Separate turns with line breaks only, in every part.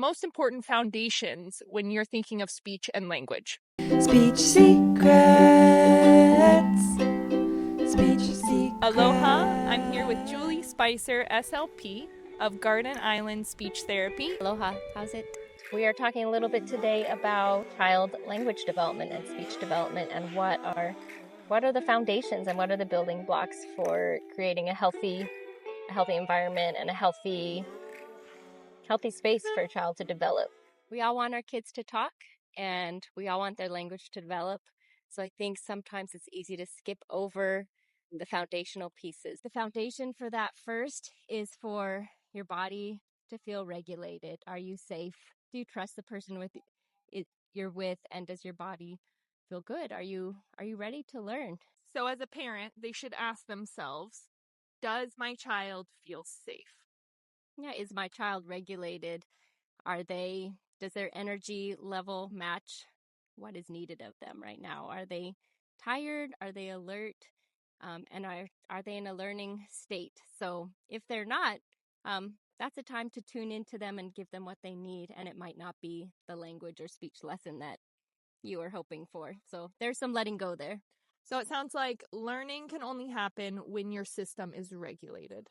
Most important foundations when you're thinking of speech and language.
Speech secrets. Speech secrets.
Aloha, I'm here with Julie Spicer, SLP of Garden Island Speech Therapy.
Aloha, how's it? We are talking a little bit today about child language development and speech development and what are the foundations and what are the building blocks for creating a healthy environment and a healthy space for a child to develop. We all want our kids to talk and we all want their language to develop. So I think sometimes it's easy to skip over the foundational pieces. The foundation for that first is for your body to feel regulated. Are you safe? Do you trust the person you're with, and does your body feel good? Are you ready to learn?
So as a parent, they should ask themselves, does my child feel safe?
Yeah, is my child regulated? Does their energy level match what is needed of them right now? Are they tired? Are they alert? And are they in a learning state? So if they're not, that's a time to tune into them and give them what they need. And it might not be the language or speech lesson that you are hoping for. So there's some letting go there.
So it sounds like learning can only happen when your system is regulated.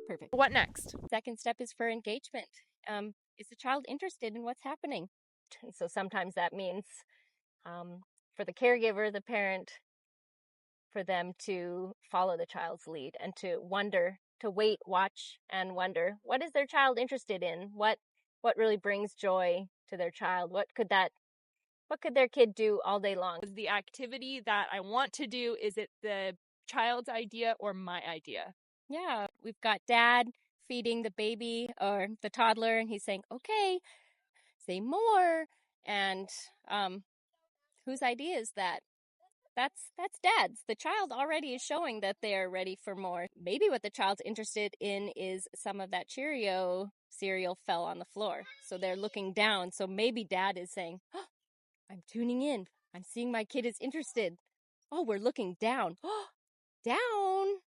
Perfect.
What next?
Second step is for engagement. Is the child interested in what's happening? So sometimes that means for the caregiver, the parent, for them to follow the child's lead and to wait, watch, and wonder, what is their child interested in? What really brings joy to their child? What could their kid do all day long?
Is the activity that I want to do, is it the child's idea or my idea?
Yeah, we've got dad feeding the baby or the toddler, and he's saying, okay, say more. And whose idea is that? That's dad's. The child already is showing that they are ready for more. Maybe what the child's interested in is some of that Cheerio cereal fell on the floor. So they're looking down. So maybe dad is saying, oh, I'm tuning in. I'm seeing my kid is interested. Oh, we're looking down. Oh, down.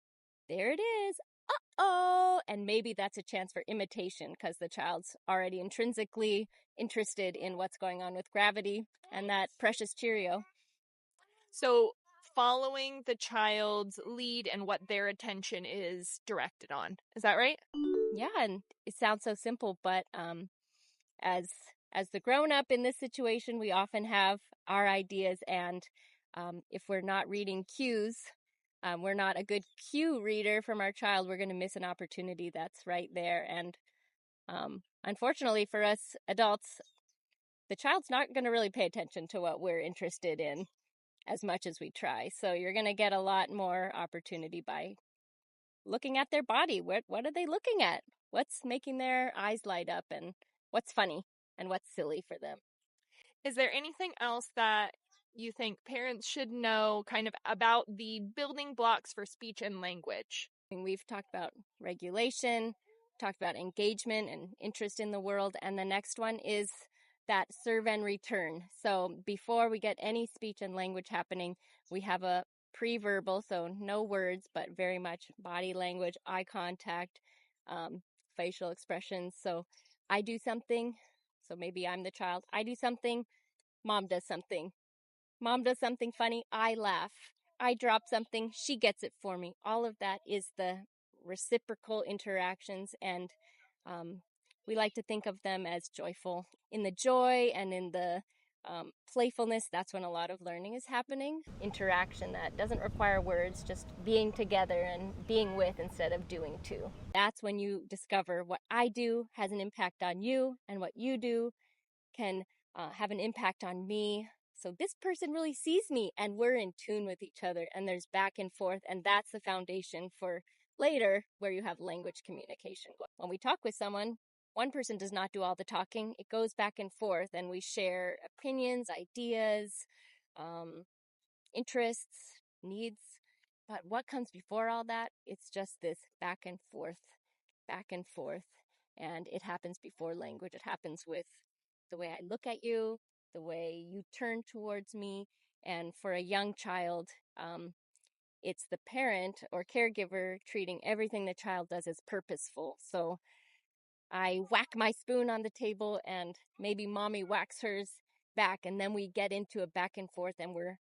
There it is. Uh-oh. And maybe that's a chance for imitation because the child's already intrinsically interested in what's going on with gravity and that precious Cheerio.
So following the child's lead and what their attention is directed on. Is that right?
Yeah, and it sounds so simple, but as the grown-up in this situation, we often have our ideas, and if we're not reading cues, we're not a good cue reader from our child, we're going to miss an opportunity that's right there. And unfortunately for us adults, the child's not going to really pay attention to what we're interested in as much as we try. So you're going to get a lot more opportunity by looking at their body. What are they looking at? What's making their eyes light up, and what's funny and what's silly for them?
Is there anything else that you think parents should know kind of about the building blocks for speech and language?
We've talked about regulation, talked about engagement and interest in the world, and the next one is that serve and return. So before we get any speech and language happening, we have a pre-verbal, so no words, but very much body language, eye contact, facial expressions. So I do something, so maybe I'm the child. I do something, mom does something. Mom does something funny, I laugh. I drop something, she gets it for me. All of that is the reciprocal interactions, and we like to think of them as joyful. In the joy and in the playfulness, that's when a lot of learning is happening. Interaction that doesn't require words, just being together and being with instead of doing to. That's when you discover what I do has an impact on you, and what you do can have an impact on me. So this person really sees me, and we're in tune with each other, and there's back and forth, and that's the foundation for later where you have language communication. When we talk with someone, one person does not do all the talking. It goes back and forth, and we share opinions, ideas, interests, needs. But what comes before all that? It's just this back and forth, and it happens before language. It happens with the way I look at you, the way you turn towards me. And for a young child, it's the parent or caregiver treating everything the child does as purposeful. So I whack my spoon on the table and maybe mommy whacks hers back, and then we get into a back and forth, and we're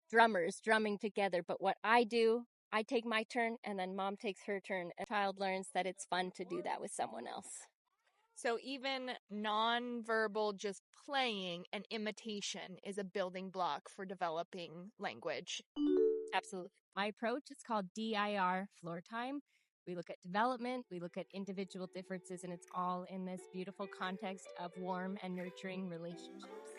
drummers drumming together. But what I do, I take my turn and then mom takes her turn. A child learns that it's fun to do that with someone else.
So even nonverbal, just playing and imitation is a building block for developing language.
Absolutely. My approach is called DIR, floor time. We look at development, we look at individual differences, and it's all in this beautiful context of warm and nurturing relationships.